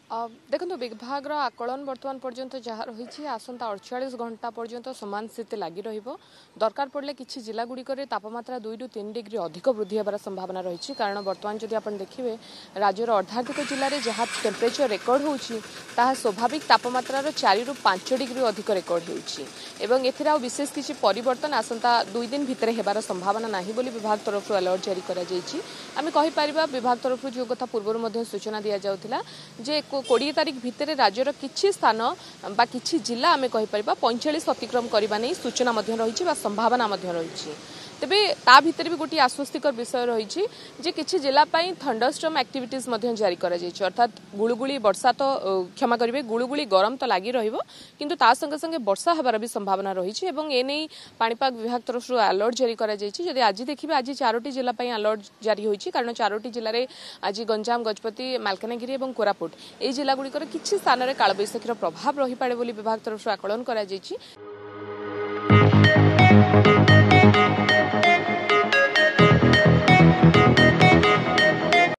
देखो विभाग आकलन बर्तमान पर्यंत जहाँ रही आसंता 48 घंटा पर्यंत सामान स्थिति लगी दरकार पड़े कि जिलागुड़िक तापमात्रा 2 ରୁ 3 डिग्री अधिक वृद्धि होबार संभावना रही कारण बर्तमान जदि आप देखिए राज्यर अर्धाधिक जिले में जहाँ टेम्परेचर रेकर्ड होची स्वाभाविक तापमात्रा 4 ରୁ 5 डिग्री अधिक रेकर्ड होती विशेष किसी परिवर्तन आसंता 2 दिन भितर होबार संभावना नहीं बोली विभाग तरफ अलर्ट जारी करें कहीपर विभाग तरफ जो कथा पूर्व सूचना दि जाऊला जे 20 तारीख भितर राज्यर किछि स्थान बा किछि जिला आमे कहि परिबा 45 अतिक्रम करबा नै सूचना मध्य रही बा संभावना मध्य रही तेबे ता भितर भी गोटी आश्वस्तिकर विषय रही जे किछि जिला पई थंडरस्टॉर्म एक्टिविटीज मध्य जारी करा जायछि अर्थात गुळुगुळी वर्षा तो क्षमा करिवे गुळुगुळी गरम तो लागि रहिबो किंतु ता संगे संगे वर्षा हबार भी संभावना रही एवं ए नै पाणीपाग विभाग तरफ अलर्ट जारी करा जायछि जदि आज देखिबे आज 4टी जिला पई अलर्ट जारी होईछि कारण 4टी जिल्ला रे आज गंजाम गजपति मालकानगिरी एवं कोरापुट ए जिला गुड़िकर किछि स्थान रे कालबैशाखीर प्रभाव रही पारे बोली विभाग तरफ आकलन करा जायछि।